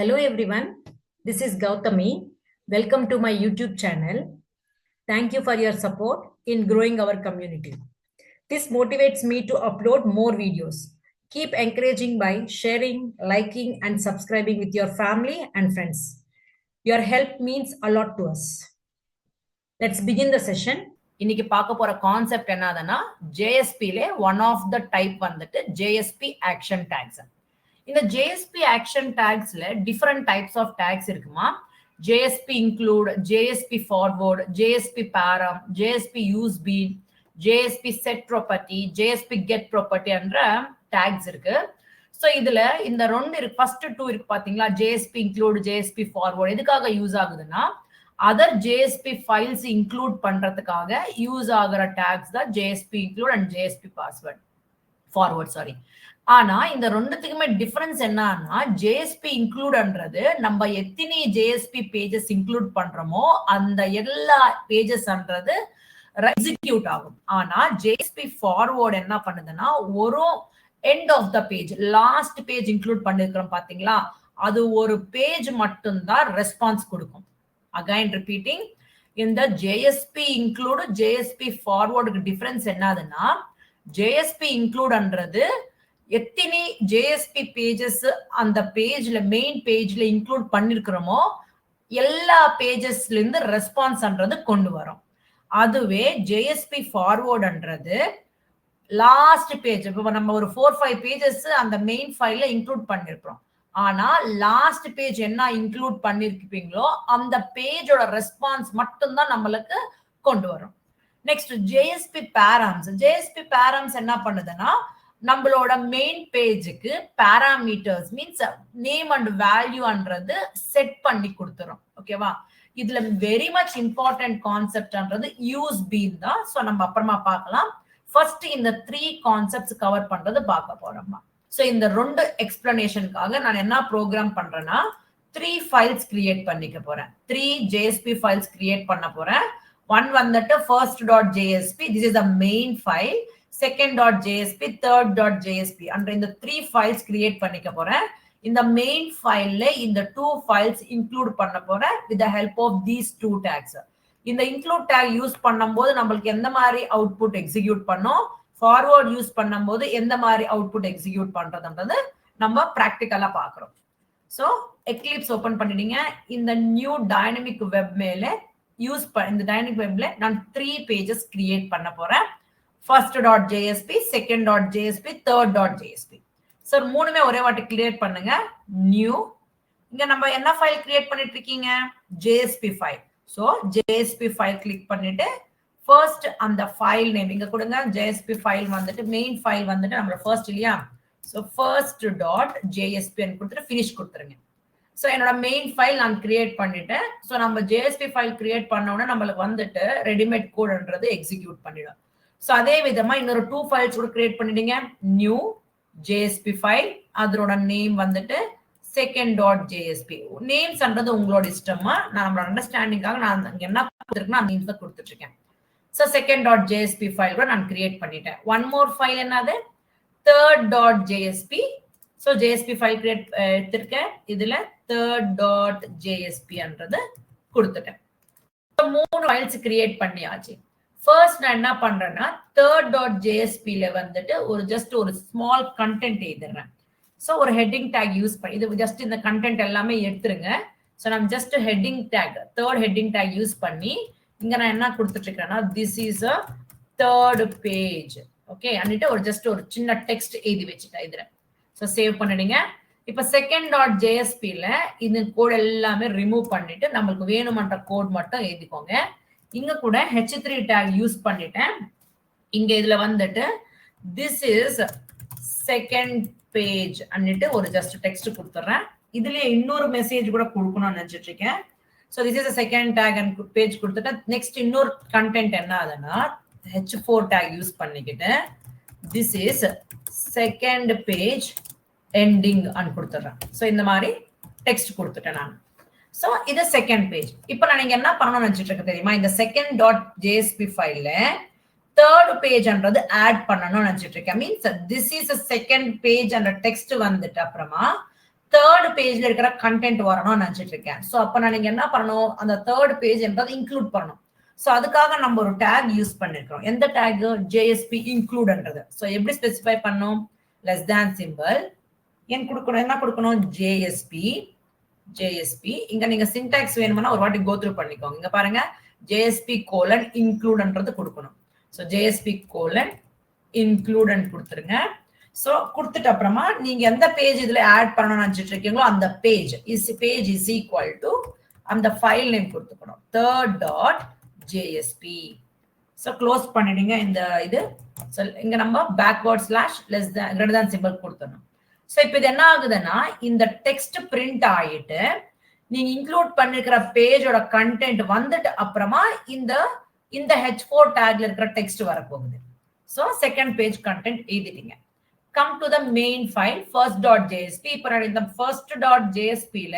Hello everyone, this is Gautami. Welcome to my YouTube channel. Thank you for your support in growing our community. This motivates me to upload more videos. Keep encouraging by sharing, liking, and subscribing with your family and friends. Your help means a lot to us. Let's begin the session. இன்னைக்கு பார்க்க போற concept என்னதுன்னா JSP-ல one of the type வந்துட்டு JSP action tags. இந்த JSP action டேக்ஸ்ல different types of tags இருக்குமா? JSP include, JSP forward, JSP param, JSP use bean, JSP set property, JSP get property என்ற டேக்ஸ் இருக்கு. ஸோ இதுல இந்த ரெண்டு இருக்கு, ஃபர்ஸ்ட் டூ இருக்கு பாத்தீங்களா, JSP இன்க்ளூட், JSP ஃபார்வர்ட். எதுக்காக யூஸ் ஆகுதுன்னா அதர் JSP ஃபைல்ஸ் இன்க்ளூட் பண்றதுக்காக யூஸ் ஆகிற டேக்ஸ் தான் JSP include and JSP password forward sorry. ஆனா இந்த ரெண்டுத்துக்குமே டிஃபரன்ஸ் என்னன்னா JSP இன்க்ளூட்ன்றது நம்ம எத்தனை JSP பேஜஸ் இன்க்ளூட் பண்றோமோ அந்த எல்லா பேஜஸ்ன்றது எக்ஸிக்யூட் ஆகும். ஆனா JSP ஃபார்வர்ட் என்ன பண்ணுதுன்னா ஒரு end of the page, last page include பண்ணிருக்கிறோம் பாத்தீங்களா, அது ஒரு பேஜ் மட்டும்தான் ரெஸ்பான்ஸ் கொடுக்கும். Again repeating, இந்த JSP include JSP forward difference என்னதுன்னா JSP includeன்றது எத்தனை JSP பேஜஸ் அந்த பேஜ்ல மெயின் பேஜ்ல இன்க்ளூட் பண்ணிருக்கிறோமோ எல்லா பேஜஸ்ல இருந்து ரெஸ்பான்ஸ்ன்றது கொண்டு வரும். அதுவே JSP ஃபார்வர்ட்ன்றது லாஸ்ட் பேஜ், இப்போ நம்ம ஒரு 4-5 பேஜஸ் அந்த மெயின் ஃபைல்ல இன்க்ளூட் பண்ணிருக்கிறோம். ஆனா லாஸ்ட் பேஜ் என்ன இன்க்ளூட் பண்ணிருப்பீங்களோ அந்த பேஜோட ரெஸ்பான்ஸ் மட்டும்தான் நம்மளுக்கு கொண்டு வரும். Next JSP params. JSP params என்ன பண்ணுதுன்னா நம்மளோட மெயின் பேஜுக்கு பாராமீட்டர்ஸ் மீன்ஸ் நேம் அண்ட் வேல்யூன்றது செட் பண்ணி கொடுத்துரும். ஓகேவா? இதுல வெரி மச் இம்பார்ட்டன்ட் கான்செப்ட்ன்றது யூஸ் பீன் தான். ஸோ நம்ம அப்புறமா பார்க்கலாம். ஃபர்ஸ்ட் இந்த 3 கான்செப்ட்ஸ் கவர் பண்றது பார்க்க போறோம். ஸோ இந்த ரெண்டு எக்ஸ்பிளனேஷனுக்காக நான் என்ன ப்ரோக்ராம் பண்றேன்னா 3 ஃபைல்ஸ் கிரியேட் பண்ணிக்க போறேன். 3 JSP ஃபைல்ஸ் கிரியேட் பண்ண போறேன். ஒன் வந்துட்டு first.jsp, this is the main file. second.jsp, third.jsp என்ற இந்த 3 ஃபைல்ஸ் கிரியேட் பண்ணிக்க போறேன். இந்த மெயின் ஃபைல்ல இந்த 2 ஃபைல்ஸ் இன்க்ளூட் பண்ண போறேன் with the help of these 2 tags. இந்த இன்க்ளூட் டேக் யூஸ் பண்ணும்போது நம்மளுக்கு எந்த மாதிரி அவுட்புட் எக்ஸிக்யூட் பண்ணோம், ஃபார்வர்ட் யூஸ் பண்ணும்போது எந்த மாதிரி அவுட்புட் எக்ஸிக்யூட் பண்றதுன்றது நம்ம பிராக்டிக்கலா பாக்குறோம். ஸோ எக்லிப்ஸ் ஓபன் பண்ணிட்டீங்க. இந்த நியூ டைனமிக் வெப் மேல இந்த டைனமிக் வெப்ல நான் 3 பேஜஸ் கிரியேட் பண்ண போறேன். first.jsp, second.jsp, third.jsp. ஸோ மூணுமே ஒரே வாட்டி கிரியேட் பண்ணுங்க. நியூ, இங்க நம்ம என்ன ஃபைல் கிரியேட் பண்ணிட்டு இருக்கீங்க, JSP file. So JSP file click பண்ணிட்டு ஃபர்ஸ்ட் அந்த ஃபைல் நேம் இங்க கொடுங்க. JSP ஃபைல் வந்துட்டு மெயின் ஃபைல் வந்துட்டு நம்மளோட ஃபர்ஸ்ட் இல்லையா, ஸோ first.jsp கொடுத்துட்டு ஃபினிஷ் கொடுத்துருங்க. ஸோ என்னோட மெயின் ஃபைல் நான் கிரியேட் பண்ணிட்டேன். ஸோ நம்ம JSP ஃபைல் கிரியேட் பண்ண உடனே நம்மளுக்கு வந்துட்டு ரெடிமேட் கோட்ன்றது எக்ஸிக்யூட் பண்ணிடும். ஸோ அதே விதமா இன்னொரு 2 ஃபைல்ஸ் கூட கிரியேட் பண்ணிடுங்க. நியூ JSP ஃபைல், அதோட நேம் வந்துட்டு second.jsp. நேம்ஸ்ன்றது உங்களோட இஷ்டமா, நான் நம்மளோட அண்டர்ஸ்டாண்டிங்காக நான் என்ன கொடுத்துருக்கேன் அந்த நேம்ஸ் தான் கொடுத்துட்டு இருக்கேன். ஸோ second.jsp ஃபைல் கூட நான் கிரியேட் பண்ணிட்டேன். ஒன் மோர் ஃபைல் என்னது, third.jsp. So JSP file create எடுத்திருக்கேன். இதுல third.jsp கொடுத்துட்டேன். 3 ஃபைல்ஸ் கிரியேட் பண்ணியாச்சு. ஃபர்ஸ்ட் நான் என்ன பண்றேன்னா third.jsp-ல வந்துட்டு ஜஸ்ட் ஒரு ஸ்மால் கண்டென்ட் எழுதுறேன். ஸோ ஒரு ஹெட்டிங் டேக் யூஸ் பண்ணி இது ஜஸ்ட் இந்த கண்டென்ட் எல்லாமே எடுத்துருங்க. ஸோ நம்ம just heading tag, third heading tag use பண்ணி இங்க நான் என்ன கொடுத்துட்டு இருக்கேன்னா this is a third page. Okay, அன்னிட்டு ஜஸ்ட் ஒரு சின்ன டெக்ஸ்ட் எழுதி வச்சுட்டேன் இதுல. ஸோ சேவ் பண்ணிடுங்க. இப்ப second.jsp-ல இந்த கோட் எல்லாமே ரிமூவ் பண்ணிட்டு நம்மளுக்கு வேணுமன்ற கோட் மட்டும் எழுதிக்கோங்க. இங்க கூட h3 டேக் யூஸ் பண்ணிட்டேன். இங்க இதுல வந்துட்டு திஸ் இஸ் செகண்ட் பேஜ் அன்னிட்டு ஜஸ்ட் டெக்ஸ்ட் கொடுத்துறேன். இதுல இன்னொரு மெசேஜ் கூட கொடுக்கணும்னு நினைச்சிட்டு இருக்கேன். So this is second tag and page கொடுத்துட்டு நெக்ஸ்ட் இன்னொரு கண்டென்ட் என்ன ஆகுதுன்னா h4 டேக் யூஸ் பண்ணிக்கிட்டு this is second page ending and கொடுத்துட்றேன். ஸோ இந்த மாதிரி டெக்ஸ்ட் கொடுத்துட்டேன் நான். ஸோ இது செகண்ட் பேஜ். இப்போ நான் நீங்க என்ன பண்ணணும்னு நினைச்சிட்டு இருக்கேன் தெரியுமா, இந்த second.jsp ஃபைல்ல தேர்ட் பேஜ்ன்றது ஆட் பண்ணணும்னு நினைச்சிட்டு இருக்கேன். Means this is second page அந்த டெக்ஸ்ட் வந்துட்டு அப்புறமா தேர்ட் பேஜ்ல இருக்கிற கண்டென்ட் வரணும்னு நினைச்சிட்டு இருக்கேன். ஸோ அப்ப நான் நீங்க என்ன பண்ணணும், அந்த தேர்ட் பேஜ் என்றதை இன்க்ளூட் பண்ணணும். ஸோ அதுக்காக நம்ம ஒரு டேக் யூஸ் பண்ணிருக்கோம். எந்த டேக்? JSP இன்க்ளூட்ன்றது. ஸோ எப்படி ஸ்பெசிஃபை பண்ணணும்? லெஸ் தேன் சிம்பிள் ஏன் கொடுக்கணும், என்ன கொடுக்கணும்? JSP. இங்க நீங்க சின்டாக்ஸ் வேணும்னா ஒரு வாட்டி கோ த்ரூ பண்ணிக்கோங்க. இங்க பாருங்க, JSP கோலன் இன்க்ளூட்ன்றது கொடுக்கணும். ஸோ JSP கோலன் இன்க்ளூட் கொடுத்துருங்க. ஸோ கொடுத்துட்டு அப்புறமா நீங்க எந்த பேஜ் இதுல ஆட் பண்ணணும்னு நினைச்சிட்டு இருக்கீங்களோ அந்த பேஜ் இஸ் ஈக்குவல் டு அந்த ஃபைல் நேம் கொடுத்துக்கணும், third.jsp. ஸோ க்ளோஸ் பண்ணிடுங்க இந்த இது. ஸோ இங்க நம்ம backward slash less than greater than simple கொடுத்துடணும். ஸோ இப்போ இது என்ன ஆகுதுன்னா, இந்த டெக்ஸ்ட் பிரிண்ட் ஆயிட்டு நீங்க இன்க்ளூட் பண்ணிருக்கிற பேஜோட கண்டென்ட் வந்துட்டு அப்புறமா இந்த H4 டேக்ல இருக்கிற டெக்ஸ்ட் வரப்போகுது. ஸோ செகண்ட் பேஜ் கண்டென்ட் எழுதிட்டீங்க. Come to the main file first.jsp. இப்போ நான் இந்த first.jsp-ல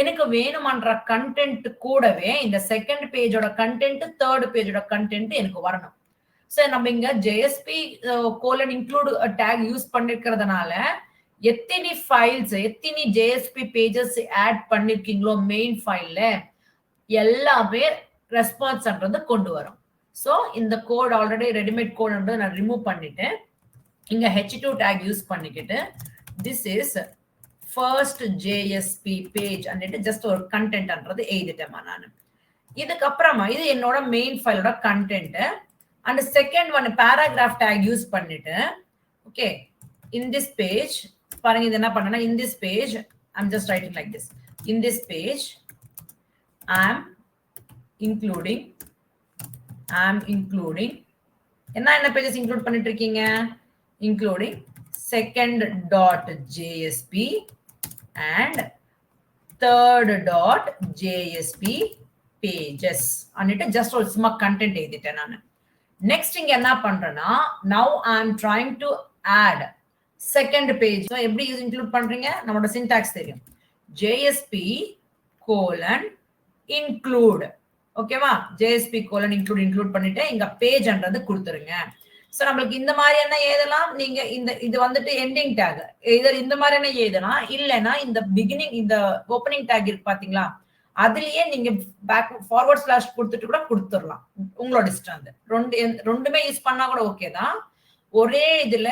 எனக்கு வேணுமன்ற கண்டென்ட் கூடவே இந்த செகண்ட் பேஜோட கண்டென்ட், தேர்ட் பேஜோட கண்டென்ட் எனக்கு வரணும். ஸோ நம்ம இங்க JSP colon include tag use பண்ணிருக்கிறதுனால எத்தனை ஃபைல்ஸ், எத்தனை JSP பேஜஸ் ஆட் பண்ணிருக்கீங்களோ மெயின் ஃபைல்ல எல்லாமே ரெஸ்பான்ஸ்ன்றது கொண்டு வரும். ஸோ இந்த கோட் ஆல்ரெடி ரெடிமேட் கோட்ன்றது நான் ரிமூவ் பண்ணிட்டு இங்க H2 டேக் யூஸ் பண்ணிக்கிட்டு this is first JSP page அன்னிட்டு ஜஸ்ட் ஒரு கண்டென்ட்ன்றது எழுதிட்டேமா நான். இதுக்கப்புறமா இது என்னோட மெயின் ஃபைலோட content and second one paragraph tag use பண்ணிட்டு ஓகே இன் திஸ் பேஜ் பாருங்க, இது என்ன பண்ணனா, in this page I'm just writing like this, in this page I'm including என்ன பேஜஸ் இன்க்ளூட் பண்ணிட்டு இருக்கீங்க, including second.jsp and third.jsp pages அன்னிட்டு just ஒரு சும்மா கண்டென்ட் எழுதிட்டேன் நான். நெக்ஸ்ட் இங்க என்ன பண்றேன்னா, now I am trying to add second page. So எப்படி இன்க்ளூட் பண்றீங்க, நம்மளோட சின்டாக்ஸ் தெரியும், JSP கோலன் இன்க்ளூட். ஓகேவா, JSP கோலன் இன்க்ளூட் பண்ணிட்டு இங்க பேஜ்ன்றது கொடுத்துருங்க. சோ நம்மளுக்கு இந்த மாதிரி என்ன எழுதலாம், நீங்க இது வந்துட்டு எண்டிங் டேக் இதர் இந்த மாதிரி என்ன எழுதலாம், இல்லைன்னா இந்த பிகினிங் இந்த ஓப்பனிங் டேக் இருக்கு பாத்தீங்களா, அதுலயே நீங்க பேக் ஃபார்வர்ட் ஸ்லாஷ் கொடுத்துட்டு கூட கொடுத்துடலாம். உங்களோட இஷ்டம். ரெண்டுமே யூஸ் பண்ணா கூட ஓகே தான். ஒரே இதுல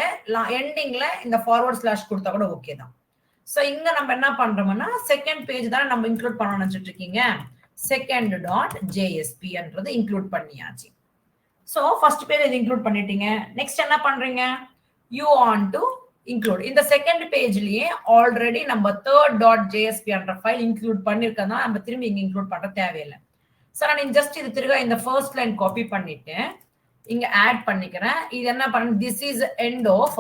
எண்டிங்ல இந்த ஃபார்வர்ட் ஸ்லாஷ் கொடுத்தா கூட ஓகே தான். சோ இங்க நம்ம என்ன பண்றோம்னா, செகண்ட் பேஜ் தான் நம்ம இன்க்ளூட் பண்ணணும்னு நினைச்சிட்டு இருக்கீங்க, second.jsp-ன்றது இன்க்ளூட் பண்ணியாச்சு. So first page இது include பண்ணிட்டீங்க. நெக்ஸ்ட் என்ன பண்றீங்க, you want to include இந்த செகண்ட் பேஜ்லயே ஆல்ரெடி நம்ம third.jsp என்ற ஃபைல் இன்க்ளூட் பண்ணிருக்கோம்னா நம்ம திரும்பி இங்க இன்க்ளூட் பண்ற தேவையில்லை. சோ நான் ஜஸ்ட் இது திரும்ப இந்த ஃபர்ஸ்ட் லைன் காப்பி பண்ணிட்டு இங்க ஆட் பண்ணிக்கிறேன். இது என்ன பண்ண, this is end of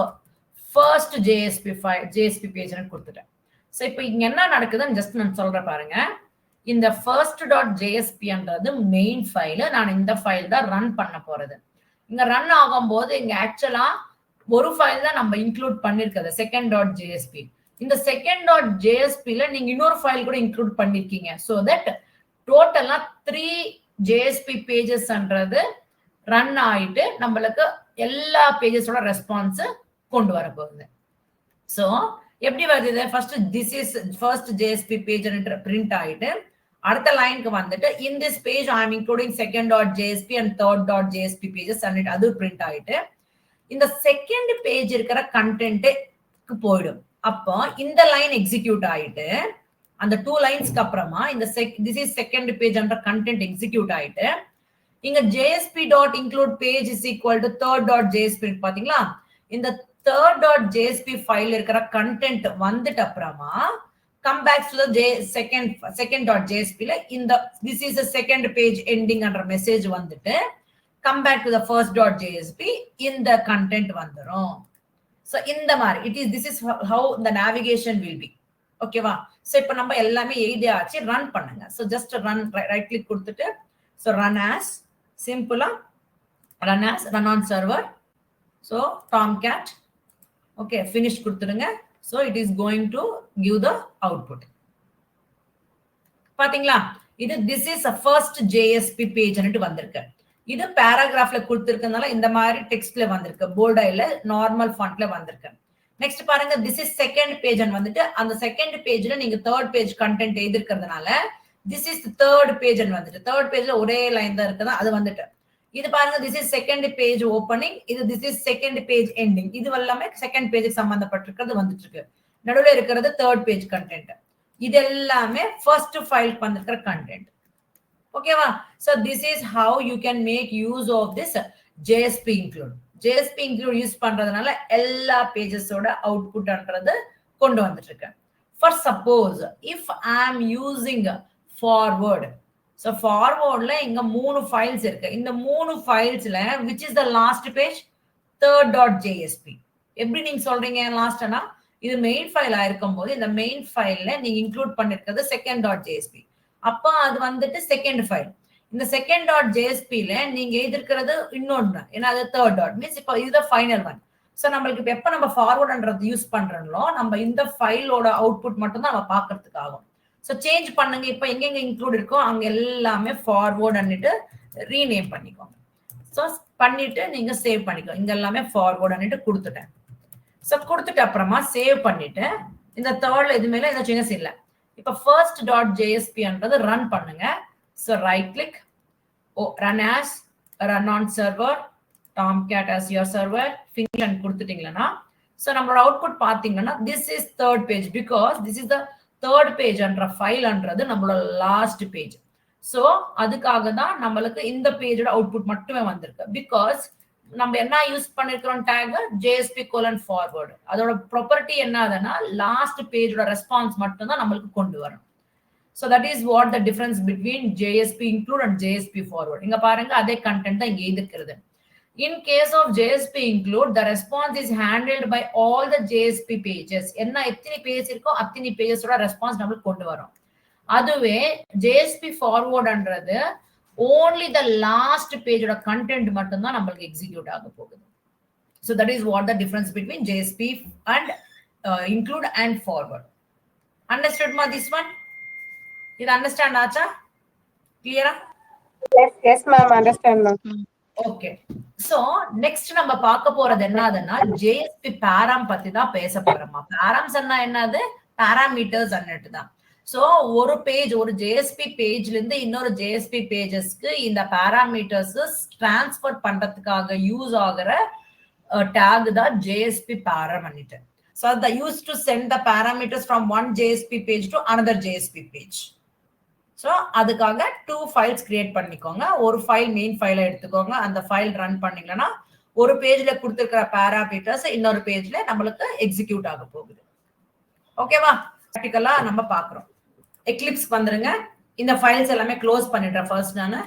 first JSP file JSP பேஜ்னு கொடுத்துட்டேன். சோ இப்போ இங்க என்ன நடக்குதுன்னு ஜஸ்ட் நான் சொல்றேன் பாருங்க. இந்த first.jsp-ன்றது மெயின் ஃபைல், நான் இந்த ஃபைல் தான் ரன் பண்ண போறது. இங்க ரன் ஆகும்போது இங்க ஆக்சுவலா ஒரு ஃபைல் தான் நம்ம இன்க்ளூட் பண்ணிருக்கிறது, second.jsp. இந்த second.jsp-ல நீங்க இன்னொரு ஃபைல் கூட இன்க்ளூட் பண்ணிருக்கீங்க. சோ தட் டோட்டலா 3 JSP பேஜஸ்ன்றது ரன் ஆயிட்டு நம்மளுக்கு எல்லா பேஜஸோட ரெஸ்பான்ஸ் கொண்டு வர போகுது. சோ எப்படி வருது, first this is first JSP page print ஆயிட்டு அடுத்த லைனுக்கு வந்துட்டு in this page I am including second.jsp and third.jsp pages and அது பிரிண்ட் ஆயிட்டு இந்த செகண்ட் பேஜ் இருக்கிற கண்டென்ட்க்கு போயிடும். அப்போ இந்த லைன் எக்ஸிக்யூட் ஆயிட்டு அந்த 2 லைன்ஸ்க்கு அப்புறமா இந்த this is second page என்ற கண்டென்ட் எக்ஸிக்யூட் ஆயிட்டு இங்க jsp.include page is equal to third.jsp பாத்தீங்களா, இந்த third.jsp ஃபைல் இருக்கிற கண்டென்ட் வந்துட்டு அப்புறமா come back to the second.jsp-ல இந்த this is a second page ending என்ற மெசேஜ் வந்துட்டு come back to the first.jsp இந்த கண்டென்ட் வந்துரும். So இந்த மாதிரி this is how the navigation will be. ஓகேவா, சோ இப்போ நம்ம எல்லாமே எழுதியாச்சு, ரன் பண்ணுங்க. So just run right click கொடுத்துட்டு சோ run as சிம்பிளா run on server. So Tomcat okay finish கொடுத்துடுங்க. So it is going to give the output. பாத்தீங்களா, இது this is a first JSP page ன்னு வந்திருக்கு. இது பேராகிராஃப்ல கொடுத்திருக்கனால இந்த மாதிரி டெக்ஸ்ட்ல வந்திருக்கு, போல்டா இல்ல நார்மல் ஃபாண்ட்ல வந்திருக்கு. நெக்ஸ்ட் பாருங்க, திஸ் இஸ் செகண்ட் பேஜ் வந்துட்டு அந்த செகண்ட் பேஜ்ல நீங்க தேர்ட் பேஜ் கண்டென்ட் எழுதிருக்கிறதுனால திஸ் இஸ் தேர்ட் பேஜ் வந்துட்டு தேர்ட் பேஜ்ல ஒரே லைன் தான் இருக்குதா அது வந்துட்டு. இது பாருங்க, this is second page opening, இது this is second page ending. இது எல்லாமே செகண்ட் பேஜுக்கு சம்பந்தப்பட்டிருக்கிறது வந்துட்டு இருக்கு. நடுவில் இருக்கிறது தேர்ட் பேஜ் கண்டென்ட். இது எல்லாமே ஃபர்ஸ்ட் ஃபைலுக்கு வந்திருக்கிற கண்டென்ட். ஓகேவா? So this is how you can make use of this JSP include. JSP include use பண்றதுனால எல்லா பேஜஸோட அவுட்புட்ன்றது கொண்டு வந்துட்டு இருக்கேன். For suppose if I am using forward, so forwardல இங்க 3 ஃபைல்ஸ் இருக்கு. இந்த 3 ஃபைல்ஸ்ல which is the last page? third.jsp. எப்படி நீங்க சொல்றீங்க லாஸ்ட்னா? இது மெயின் ஃபைலா இருக்கும்போது இந்த மெயின் ஃபைல்ல நீங்க இன்க்ளூட் பண்ணிருக்கிறது second.jsp. அப்ப அது வந்துட்டு செகண்ட் ஃபைல். இந்த second.jsp-ல நீங்க எழுதிருக்கிறது இன்னொன்னு, ஏன்னா அது தேர்ட் டாட் மீன்ஸ் இப்போ இது ஃபைனல் ஒன். ஸோ நம்மளுக்கு இப்போ எப்ப நம்ம ஃபார்வர்ட்ன்றது யூஸ் பண்றோம்லோ நம்ம இந்த ஃபைலோட அவுட்புட் மட்டும் தான் நம்ம பாக்குறதுக்கு ஆகும். ஸோ சேஞ்ச் பண்ணுங்க, இப்போ எங்கெங்க இன்க்ளூட் இருக்கோ அங்க எல்லாமே ஃபார்வர்ட் ரீநேம் பண்ணிக்கோங்க. ஸோ பண்ணிட்டு நீங்க சேவ் பண்ணிக்கோங்க. இங்க எல்லாமே ஃபார்வர்ட் கொடுத்துட்டேன். ஸோ கொடுத்துட்டு அப்புறமா சேவ் பண்ணிட்டு இந்த தேர்ட்ல எதுவுமே எந்த சேஞ்சஸ் இல்லை. இப்போ ஃபர்ஸ்ட் டாட் ஜேஎஸ்பின்றது ரன் பண்ணுங்க. So right click, run as, run on server, Tomcat as your server, finish கொடுத்துட்டீங்கன்னா ஸோ நம்மளோட அவுட்புட் பார்த்தீங்கன்னா this is third page because this is the third பேஜ்ன்ற ஃபைல்ன்றது நம்மளோட லாஸ்ட் பேஜ். ஸோ அதுக்காக தான் நம்மளுக்கு இந்த பேஜோட அவுட்புட் மட்டுமே வந்திருக்கு. பிகாஸ் நம்ம என்ன யூஸ் பண்ணிருக்கிறோம் டேக் JSP:forward. அதோட ப்ராப்பர்ட்டி என்னதுன்னா லாஸ்ட் பேஜோட ரெஸ்பான்ஸ் மட்டும் தான் நம்மளுக்கு கொண்டு வரும். So that is what the difference between JSP include and JSP forward. இங்க பாருங்க அதே கண்டென்ட் தான் இங்க இருக்கிறது. In case of JSP include, the response is handled by all the JSP pages. என்ன எத்தனை பேஜ் இருக்கோ அத்தனை பேஜஸோட ரெஸ்பான்ஸ் நம்மளுக்கு கொண்டு வரும். அதுவே JSP forwardன்றது only the last page oda content mattum dhaan namakku execute aga pogudhu. So that is what the difference between JSP and include and forward. Understood ma this one? Idu understand acha? Clear? Yes ma'am, understand ma'am. Okay. So next நம்ம பார்க்க போறது என்னதுன்னா JSP param பத்தி தான் பேச போறோமா. params என்ன என்னது? parameters அன்னட்டு தான். ஸோ ஒரு பேஜ் ஒரு ஜேஎஸ்பி பேஜ்ல இருந்து இன்னொரு ஜேஎஸ்பி பேஜஸ்க்கு இந்த பேராமீட்டர்ஸ் டிரான்ஸ்பர் பண்றதுக்காக யூஸ் ஆகிற டேக் தான் ஜேஎஸ்பி param பண்ணிட்டு. ஸோ அதை use to send the parameters from one JSP page to another JSP page. So அதுக்காக 2 ஃபைல்ஸ் கிரியேட் பண்ணிக்கோங்க. ஒரு ஃபைல் மெயின் ஃபைலை எடுத்துக்கோங்க. அந்த ஃபைல் ரன் பண்ணீங்கன்னா ஒரு பேஜ்ல கொடுத்துருக்கிற பேராமீட்டர்ஸ் இன்னொரு பேஜ்ல நம்மளுக்கு எக்ஸிக்யூட் ஆக போகுது. ஓகேவா? ப்ராக்டிகலா நம்ம பாக்குறோம். எக்லிப்ஸ் வந்துருங்க. இந்த ஃபைல்ஸ் எல்லாமே க்ளோஸ் பண்ணிடுறேன் ஃபர்ஸ்ட் நானு.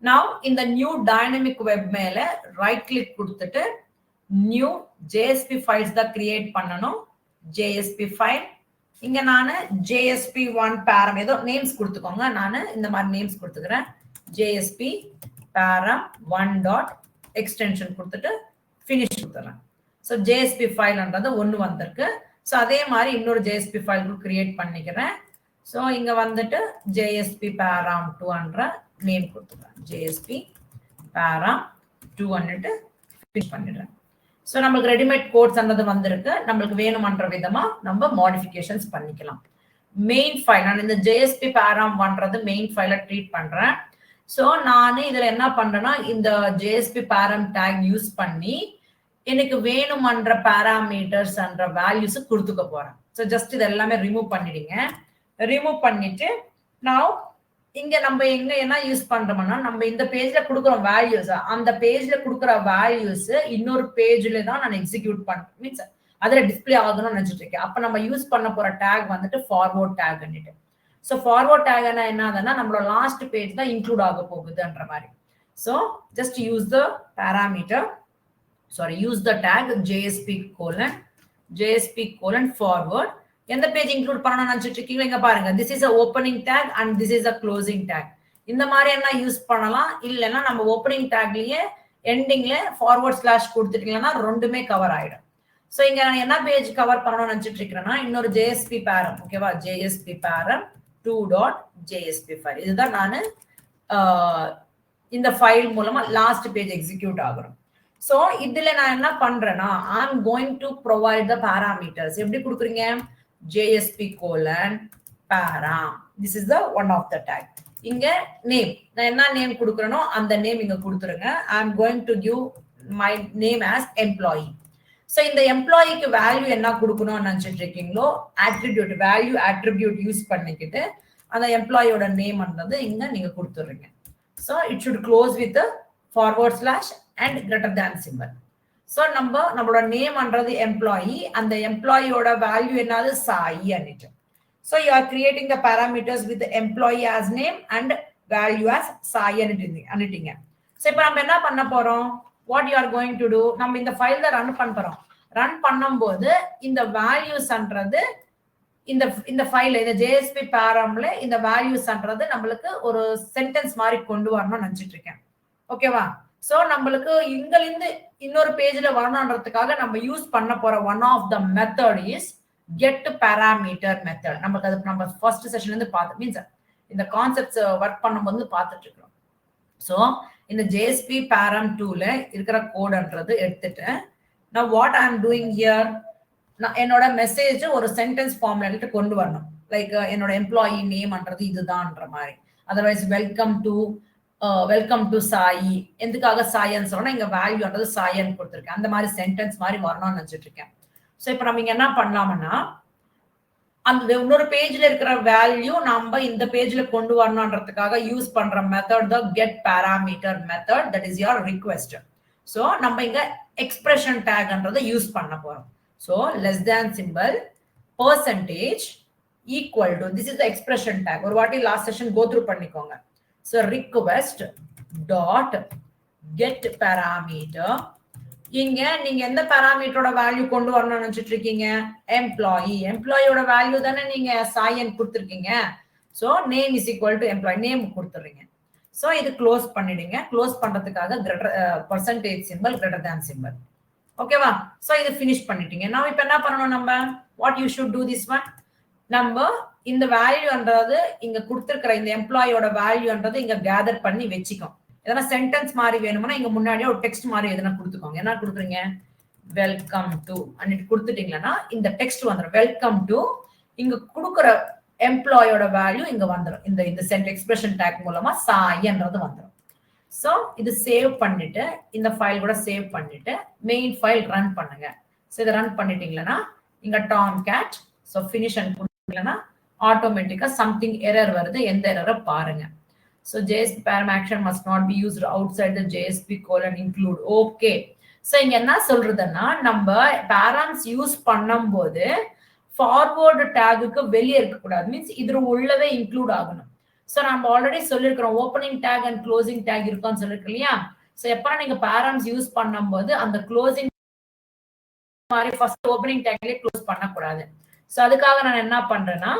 நவ் இந்த நியூ டைனமிக் வெப் மேல ரைட் கிளிக் கொடுத்துட்டு நியூ ஜேஎஸ்பி ஃபைல்ஸ் தான் கிரியேட் பண்ணணும். ஜேஎஸ்பி ஃபைல் இங்க நானு JSP1 param ஏதோ நேம்ஸ் கொடுத்துக்கோங்க. நானு இந்த மாதிரி நேம்ஸ் கொடுத்துக்கிறேன். JSP param1 டாட் எக்ஸ்டென்ஷன் கொடுத்துட்டு ஃபினிஷ் கொடுத்துறேன். ஸோ JSP ஃபைல்ன்றது ஒன்று வந்திருக்கு. ஸோ அதே மாதிரி இன்னொரு JSP ஃபைல் கிரியேட் பண்ணிக்கிறேன். ஸோ இங்க வந்துட்டு JSP param2ன்ற நேம் கொடுத்துக்கிறேன். JSP param2 ஃபினிஷ் பண்ணிடுறேன். ஸோ நம்மளுக்கு ரெடிமேட் கோட்ஸ் அந்தது வந்திருக்கு. நம்மளுக்கு வேணுமன்ற விதமா நம்ம மாடிஃபிகேஷன்ஸ் பண்ணிக்கலாம். மெயின் ஃபைல் நான் இந்த JSP param1ன்றது மெயின் ஃபைலை ட்ரீட் பண்றேன். ஸோ நான் இதுல என்ன பண்றேன்னா இந்த JSP param டேக் யூஸ் பண்ணி எனக்கு வேணுமன்ற பேராமீட்டர்ஸ் என்ற வேல்யூஸ் கொடுத்துக்க போறேன். ஸோ ஜஸ்ட் இது எல்லாமே ரிமூவ் பண்ணிடுங்க. ரிமூவ் பண்ணிட்டு நான் இங்க நம்ம எங்க என்ன யூஸ் பண்றோம்னா நம்ம இந்த பேஜ்ல கொடுக்குறோம் வேல்யூஸ். அந்த பேஜ்ல கொடுக்குற வேல்யூஸ் இன்னொரு பேஜ்ல தான் நான் எக்ஸிக்யூட் பண்றேன். மீன்ஸ் அதுல டிஸ்பிளே ஆகணும்னு நினைச்சிட்டு இருக்கேன். அப்ப நம்ம யூஸ் பண்ண போற டேக் வந்துட்டு forward take. So forward take என்னதுன்னா நம்மளோட லாஸ்ட் பேஜ் தான் இன்க்ளூட் ஆக போகுதுன்ற மாதிரி. So just use the parameter use the tag JSP:forward. எந்த பேஜ் இன்க்ளூட் பண்ணணும்னு நினைச்சிட்டு இருக்கீங்க இங்க பாருங்க. this is a opening tag and this is a closing tag. இந்த மாதிரி என்ன யூஸ் பண்ணலாம். இல்லைன்னா நம்ம ஓப்பனிங் டேக்லயே எண்டிங்ல ஃபார்வர்ட் ஸ்லாஷ் கொடுத்துட்டீங்கன்னா ரெண்டுமே கவர் ஆயிடும். ஸோ இங்க நான் என்ன பேஜ் கவர் பண்ணணும்னு நினைச்சிட்டு இருக்கிறேன்னா இன்னொரு JSP param. ஓகேவா? JSP param2 dot JSP file. இதுதான் நான் இந்த ஃபைல் மூலமா லாஸ்ட் பேஜ் எக்ஸிக்யூட் ஆகுறோம். So இதுல நான் என்ன பண்றேன்னா I'm going to provide the parameters. எப்படி கொடுக்குறீங்க? JSP colon para. This is the one of the tag. இங்க name. நான் என்ன நேம் கொடுக்குறேனோ அந்த நேம் இங்க கொடுத்துருங்க. I'm going to give my name as employee. So இந்த எம்ப்ளாயிக்கு வேல்யூ என்ன கொடுக்கணும்னு நினைச்சிட்டு இருக்கீங்களோ attribute வேல்யூ attribute யூஸ் பண்ணிக்கிட்டு அந்த எம்ப்ளாயோட நேம்ன்றது இங்க நீங்க கொடுத்துறீங்க. So it should close with the forward slash and greater than symbol. So நம்மளோட நேம்ன்றது எம்ப்ளாயி, அந்த எம்ப்ளாயியோட வேல்யூ என்னது Sai அன்னிட்டு. So you are creating the parameters with the employee as name and value as Sai அன்னிட்டீங்க. So இப்போ நம்ம என்ன பண்ண போறோம்? What you are going to do? நம்ம இந்த ஃபைல்ல ரன் பண்ண போறோம். ரன் பண்ணும்போது இந்த வேல்யூஸ்ன்றது இந்த ஃபைல் இந்த JSP paramல இந்த வேல்யூஸ்ன்றது நம்மளுக்கு ஒரு சென்டென்ஸ் மாதிரி கொண்டு வரணும்னு நினைச்சிட்டு இருக்கேன். ஓகேவா? சோ நம்மளுக்கு இங்கிருந்து இன்னொரு பேஜ்ல வரணும்ன்றதுக்காக நம்ம யூஸ் பண்ண போற one of the method is get parameter method. நமக்கு அது நம்ம ஃபர்ஸ்ட் செஷன்ல இருந்து பார்த்து மீன்ஸ் இந்த கான்செப்ட்ஸ் ஒர்க் பண்ணும்போது பார்த்துட்டு இருக்கோம். சோ இந்த JSP param 2ல இருக்கிற கோட்ன்றது எடுத்துட்டு நான் what I am doing here, நான் என்னோட மெசேஜ் ஒரு சென்டென்ஸ் ஃபார்ம்ல எடுத்து கொண்டு வரணும். லைக் என்னோட எம்ப்ளாயி நேம்ன்றது இதுதான்ற மாதிரி. அதர்வைஸ் வெல்கம் டு சாயி, எதுக்காக சாயன்னு சொன்னா இங்க வேல்யூன்றது சாயன்னு கொடுத்துருக்கேன். அந்த மாதிரி சென்டென்ஸ் மாதிரி வரணும்னு நினைச்சிட்டு இருக்கேன். சோ இப்ப நம்ம இங்க என்ன பண்ணலாம்னா அந்த இன்னொரு பேஜ்ல இருக்கிற வேல்யூ நம்ம இந்த பேஜ்ல கொண்டு வரணும்ன்றதுக்காக யூஸ் பண்ற மெத்தட் தான் get parameter method. That is your request. So நம்ம இங்க எக்ஸ்பிரஷன் டேக்ன்றதை யூஸ் பண்ண போறோம். So less than symbol percentage equal to, this is the expression tag. ஒரு வாட்டி last session go through பண்ணிக்கோங்க. So request dot get parameter. இங்க நீங்க எந்த பாராமீட்டரோட வேல்யூ கொண்டு வரணும்னு நினைச்சிட்டு இருக்கீங்க? எம்ப்ளாயியோட வேல்யூ தானே நீங்க சாயன் கொடுத்துருக்கீங்க. So name is equal to employee, name கொடுத்துறீங்க. So இது க்ளோஸ் பண்ணிடுங்க. க்ளோஸ் பண்றதுக்காக percentage symbol greater than symbol. ஓகேவா? சோ இது ஃபினிஷ் பண்ணிட்டீங்க. நான் இப்ப என்ன பண்ணணும், நம்ம what you should do this one, நம்ம இந்த வேல்யூன்றது இங்க கொடுத்திருக்கிற இந்த எம்ப்ளாயோட வேல்யூன்றது இங்க கேதர் பண்ணி வெச்சிக்கோம். எதனா சென்டென்ஸ் மாதிரி வேணும்னா இங்க முன்னாடியே ஒரு டெக்ஸ்ட் மாதிரி எதனா கொடுத்துக்கோங்க. என்ன கொடுக்குறீங்க? வெல்கம் டு அன்னிட்டு கொடுத்துட்டீங்கன்னா இந்த டெக்ஸ்ட் வந்துடும். வெல்கம் டு இங்க கொடுக்குற எம்ப்ளாயோட வேல்யூ இங்க வந்துடும். இந்த சென்ட் எக்ஸ்பிரஷன் டேக் மூலமா சாயன்றது வந்துடும். சோ இது சேவ் பண்ணிட்டு இந்த ஃபைல் கூட சேவ் பண்ணிட்டு மெயின் ஃபைல் ரன் பண்ணுங்க. சோ இத ரன் பண்ணிட்டீங்கன்னா இங்க tomcat சோ finish and கொடுத்தீங்கன்னா ஆட்டோமேட்டிக்கா சம்திங் எரர் வருது. எந்த எரரை பாருங்க. So JSP param action must not be used outside the JSP colon include. Okay. So இங்க என்ன சொல்றதுன்னா நம்ம params யூஸ் பண்ணும்போது ஃபார்வர்ட் டேகுக்கு வெளியே இருக்க கூடாது. மீன்ஸ் இதுல உள்ளவே இன்க்ளூட் ஆகணும். சோ நம்ம ஆல்ரெடி சொல்லிருக்கிறோம் opening tag and closing tag இருக்கும்னு சொல்லிருக்கோம் இல்லையா? சோ எப்ப நீங்க params யூஸ் பண்ணும்போது அந்த க்ளோசிங் மாதிரி ஃபர்ஸ்ட் ஓப்பனிங் டேக்லயே க்ளோஸ் பண்ண கூடாது. சோ அதுக்காக நான் என்ன பண்றேன்னா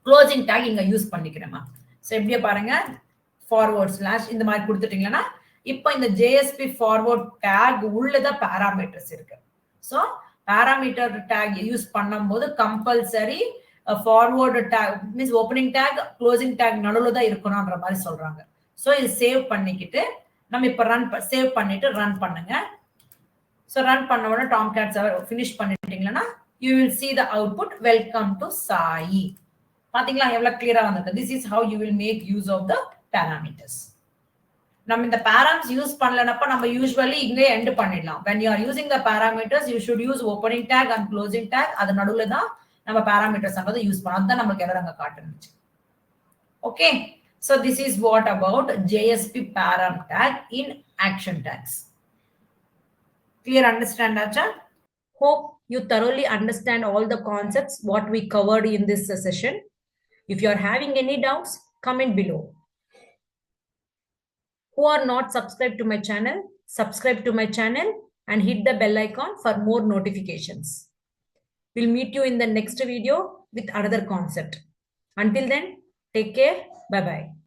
க்ளோசிங் டேக் இங்க யூஸ் பண்ணிக்கிறேன். சோ எப்படியே பாருங்க, ஃபார்வர்ட் ஸ்லாஷ் இந்த மாதிரி கொடுத்துட்டீங்கன்னா இப்போ இந்த JSP ஃபார்வர்ட் டேக் உள்ளதான் பாராமீட்டர்ஸ் இருக்கு. சோ பாராமீட்டர் டேக் யூஸ் பண்ணும்போது compulsory forward take means opening take closing take நடுவில் தான் இருக்கணும்ன்ற மாதிரி சொல்றாங்க. ஸோ இது சேவ் பண்ணிக்கிட்டு நம்ம இப்போ சேவ் பண்ணிட்டு ரன் பண்ணுங்க. ஸோ ரன் பண்ண உடனே tomcat ஃபினிஷ் பண்ணிட்டீங்கன்னா you will see the output welcome to Sai. பாத்தீங்களா எவ்வளவு கிளியரா வந்திருக்கு. This is how you will make use of the parameters. நம்ம இந்த params யூஸ் பண்ணலனப்ப நம்ம யூசுவலி இங்கே எண்ட் பண்ணிடலாம். when you are using the parameters you should use opening tag and closing tag. அது நடுவுல தான் நம்ம பாராமீட்டர்ஸ் அங்க யூஸ் பண்ணோம். அதான் நமக்கு எரர் அங்க காட்டுச்சு. Okay, so this is what about JSP param tag in action tags. Clear understand acha? Hope you thoroughly understand all the concepts what we covered in this session. If you are having any doubts, comment below. Who are not subscribed to my channel, subscribe to my channel and hit the bell icon for more notifications. We'll meet you in the next video with another concept. Until then, take care. Bye-bye.